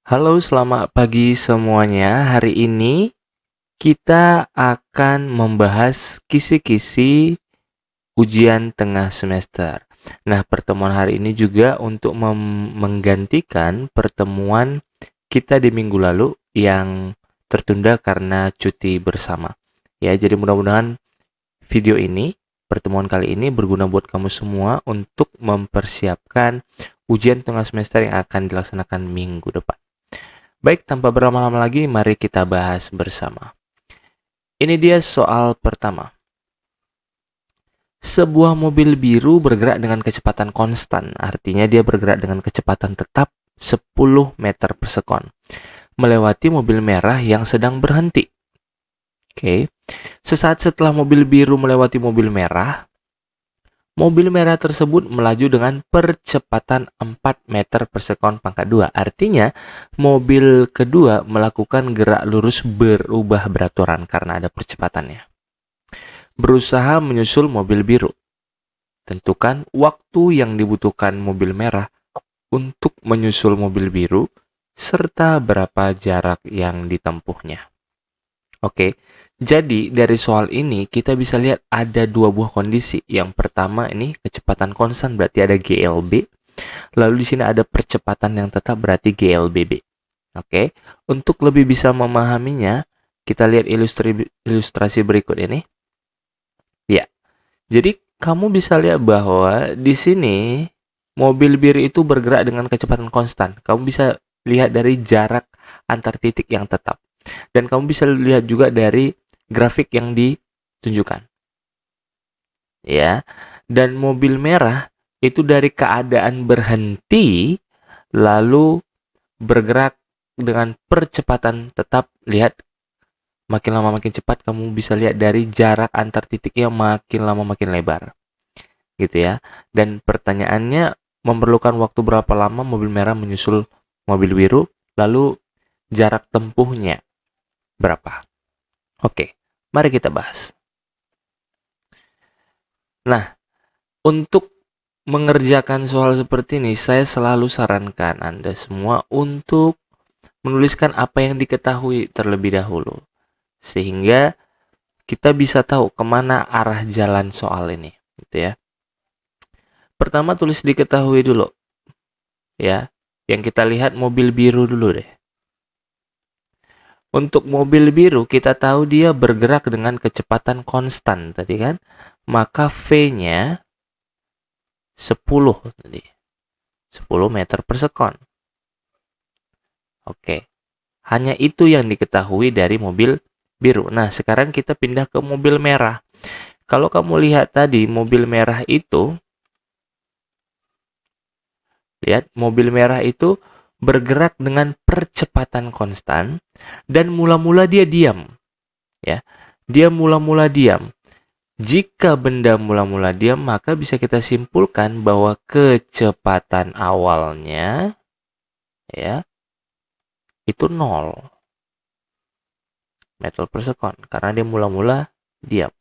Halo, selamat pagi semuanya. Hari ini kita akan membahas kisi-kisi ujian tengah semester. Nah, pertemuan hari ini juga untuk menggantikan pertemuan kita di minggu lalu yang tertunda karena cuti bersama. Ya, jadi mudah-mudahan video ini, pertemuan kali ini berguna buat kamu semua untuk mempersiapkan ujian tengah semester yang akan dilaksanakan minggu depan. Baik, tanpa berlama-lama lagi, mari kita bahas bersama. Ini dia soal pertama. Sebuah mobil biru bergerak dengan kecepatan konstan, artinya dia bergerak dengan kecepatan tetap 10 meter per sekon, melewati mobil merah yang sedang berhenti. Oke. Sesaat setelah mobil biru melewati mobil merah tersebut melaju dengan percepatan 4 meter per sekon pangkat 2. Artinya, mobil kedua melakukan gerak lurus berubah beraturan karena ada percepatannya. Berusaha menyusul mobil biru. Tentukan waktu yang dibutuhkan mobil merah untuk menyusul mobil biru, serta berapa jarak yang ditempuhnya. Oke, jadi dari soal ini kita bisa lihat ada dua buah kondisi. Yang pertama ini kecepatan konstan berarti ada GLB. Lalu di sini ada percepatan yang tetap berarti GLBB. Oke, untuk lebih bisa memahaminya, kita lihat ilustrasi berikut ini. Ya, jadi kamu bisa lihat bahwa di sini mobil biru itu bergerak dengan kecepatan konstan. Kamu bisa lihat dari jarak antar titik yang tetap. Dan kamu bisa lihat juga dari grafik yang ditunjukkan. Ya. Dan mobil merah itu dari keadaan berhenti lalu bergerak dengan percepatan tetap. Lihat, makin lama makin cepat, kamu bisa lihat dari jarak antar titiknya makin lama makin lebar. Gitu ya. Dan pertanyaannya, memerlukan waktu berapa lama mobil merah menyusul mobil biru, lalu jarak tempuhnya berapa? Oke, mari kita bahas. Nah, untuk mengerjakan soal seperti ini, saya selalu sarankan Anda semua untuk menuliskan apa yang diketahui terlebih dahulu. Sehingga kita bisa tahu kemana arah jalan soal ini. Gitu ya. Pertama, tulis diketahui dulu. Ya, yang kita lihat mobil biru dulu deh. Untuk mobil biru, kita tahu dia bergerak dengan kecepatan konstan tadi kan. Maka V-nya 10 tadi. 10 meter per sekon. Oke. Hanya itu yang diketahui dari mobil biru. Nah, sekarang kita pindah ke mobil merah. Kalau kamu lihat tadi, mobil merah itu, lihat, mobil merah itu bergerak dengan percepatan konstan dan mula-mula dia diam. Ya, dia mula-mula diam. Jika benda mula-mula diam, maka bisa kita simpulkan bahwa kecepatan awalnya ya itu 0 meter per sekon karena dia mula-mula diam.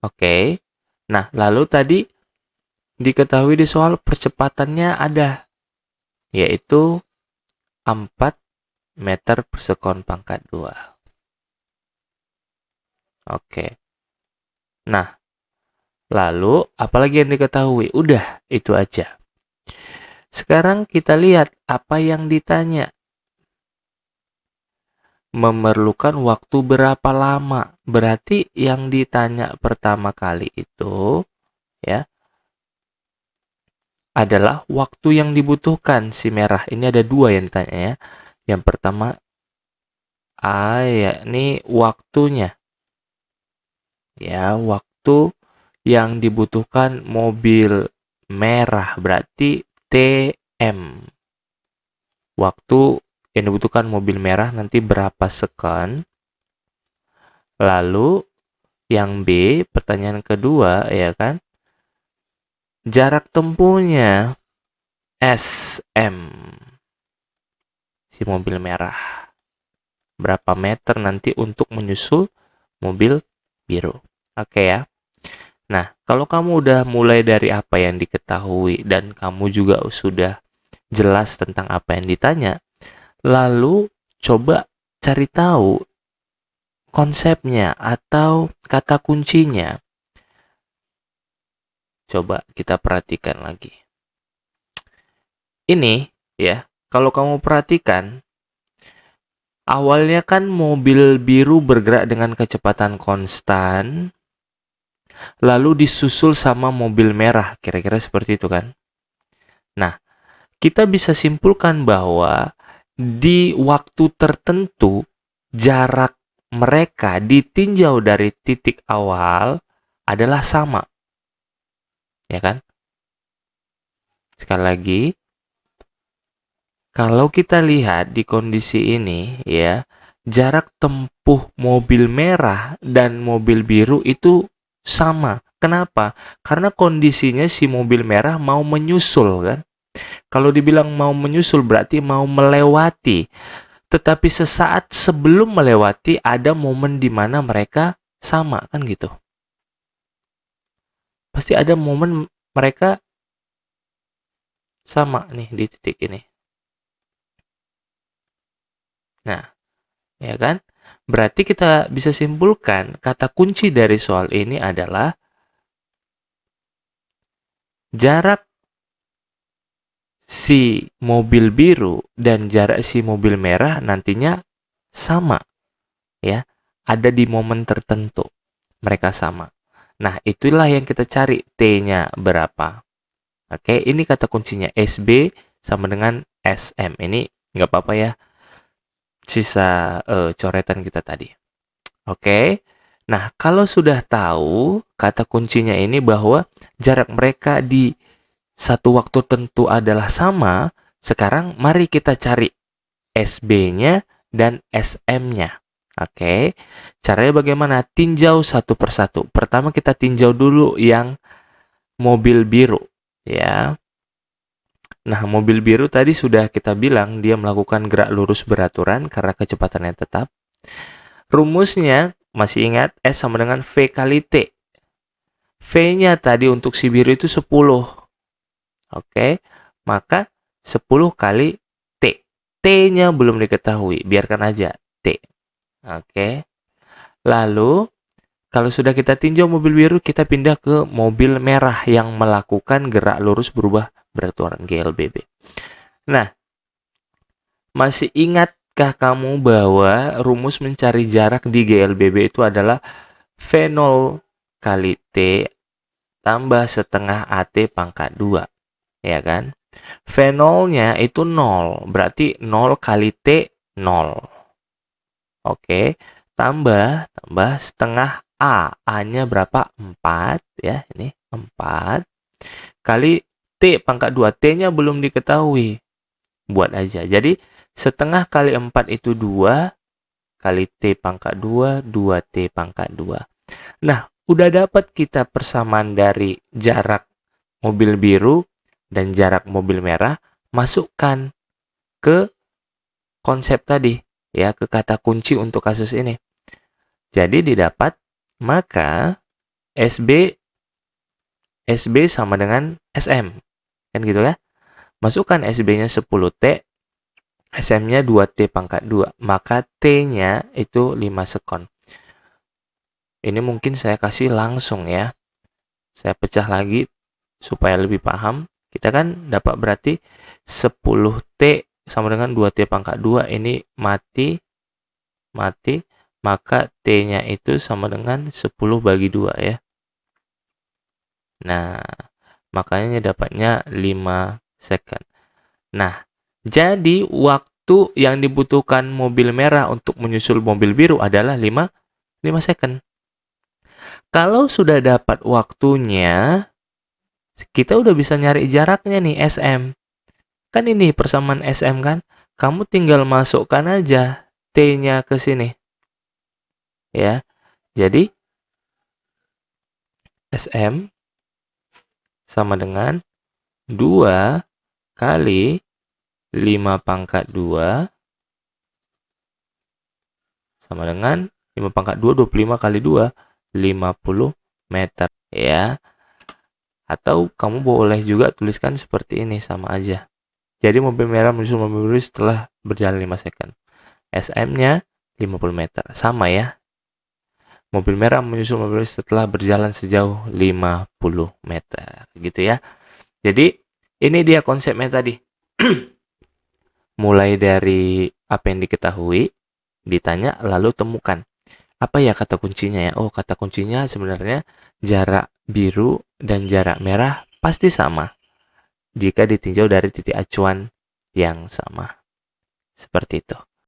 Oke. Nah, lalu tadi diketahui di soal percepatannya ada, yaitu 4 meter per sekon pangkat 2. Oke. Nah, lalu apalagi yang diketahui? Udah, itu aja. Sekarang kita lihat apa yang ditanya. Memerlukan waktu berapa lama? Berarti yang ditanya pertama kali itu ya adalah waktu yang dibutuhkan si merah. Ini ada dua yang ditanya ya. Yang pertama yakni waktunya. Ya, waktu yang dibutuhkan mobil merah berarti TM. Waktu yang dibutuhkan mobil merah nanti berapa sekon? Lalu yang B, pertanyaan kedua ya kan? Jarak tempuhnya SM. Si mobil merah. Berapa meter nanti untuk menyusul mobil biru. Oke ya. Nah, kalau kamu udah mulai dari apa yang diketahui dan kamu juga sudah jelas tentang apa yang ditanya, lalu coba cari tahu konsepnya atau kata kuncinya. Coba kita perhatikan lagi. Ini ya, kalau kamu perhatikan, awalnya kan mobil biru bergerak dengan kecepatan konstan, lalu disusul sama mobil merah, kira-kira seperti itu kan? Nah, kita bisa simpulkan bahwa di waktu tertentu, jarak mereka ditinjau dari titik awal adalah sama, ya kan? Sekali lagi, kalau kita lihat di kondisi ini, ya, jarak tempuh mobil merah dan mobil biru itu sama. Kenapa? Karena kondisinya si mobil merah mau menyusul, kan? Kalau dibilang mau menyusul berarti mau melewati. Tetapi sesaat sebelum melewati ada momen di mana mereka sama, kan gitu. Pasti ada momen mereka sama nih di titik ini. Nah, ya kan? Berarti kita bisa simpulkan kata kunci dari soal ini adalah jarak si mobil biru dan jarak si mobil merah nantinya sama, ya. Ada di momen tertentu mereka sama. Nah, itulah yang kita cari, T-nya berapa. Oke, ini kata kuncinya SB sama dengan SM. Ini nggak apa-apa ya, sisa coretan kita tadi. Oke. Nah, kalau sudah tahu kata kuncinya ini bahwa jarak mereka di satu waktu tentu adalah sama, sekarang mari kita cari SB-nya dan SM-nya. Oke. Caranya bagaimana? Tinjau satu persatu. Pertama kita tinjau dulu yang mobil biru, ya. Nah, mobil biru tadi sudah kita bilang dia melakukan gerak lurus beraturan karena kecepatannya tetap. Rumusnya masih ingat, S sama dengan V kali T. V-nya tadi untuk si biru itu 10. Oke, maka 10 kali T. T-nya belum diketahui, biarkan aja T. Oke, lalu kalau sudah kita tinjau mobil biru, kita pindah ke mobil merah yang melakukan gerak lurus berubah beraturan GLBB. Nah, masih ingatkah kamu bahwa rumus mencari jarak di GLBB itu adalah V0 kali T tambah setengah AT pangkat 2, ya kan? V0-nya itu 0, berarti 0 kali T 0. Oke, tambah setengah A. A-nya berapa? 4, ya, ini 4 kali T pangkat 2. T-nya belum diketahui. Buat aja. Jadi, setengah kali 4 itu 2, kali T pangkat 2, 2T pangkat 2. Nah, udah dapat kita persamaan dari jarak mobil biru dan jarak mobil merah. Masukkan ke konsep tadi, ya, ke kata kunci untuk kasus ini. Jadi didapat, maka SB sama dengan SM. Kan gitu ya. Masukkan SB-nya 10T, SM-nya 2T pangkat 2. Maka T-nya itu 5 sekon. Ini mungkin saya kasih langsung ya. Saya pecah lagi supaya lebih paham. Kita kan dapat berarti 10T sama dengan 2T pangkat 2. Ini mati. Maka T-nya itu sama dengan 10 bagi 2 ya. Nah, makanya dapatnya 5 second. Nah, jadi waktu yang dibutuhkan mobil merah untuk menyusul mobil biru adalah 5 second. Kalau sudah dapat waktunya, kita udah bisa nyari jaraknya nih, SM. Kan ini persamaan SM kan? Kamu tinggal masukkan aja T-nya ke sini. Ya. Jadi SM sama dengan 2 kali 5 pangkat 2 sama dengan 5 pangkat 2, 25 kali 2, 50 meter. Ya. Atau kamu boleh juga tuliskan seperti ini, sama aja. Jadi mobil merah menyusul mobil biru setelah berjalan 5 second. SM-nya 50 meter. Sama ya. Mobil merah menyusul mobil biru setelah berjalan sejauh 50 meter. Gitu ya. Jadi, ini dia konsepnya tadi. Mulai dari apa yang diketahui, ditanya, lalu temukan. Apa ya kata kuncinya ya? Oh, kata kuncinya sebenarnya jarak biru dan jarak merah pasti sama jika ditinjau dari titik acuan yang sama. Seperti itu.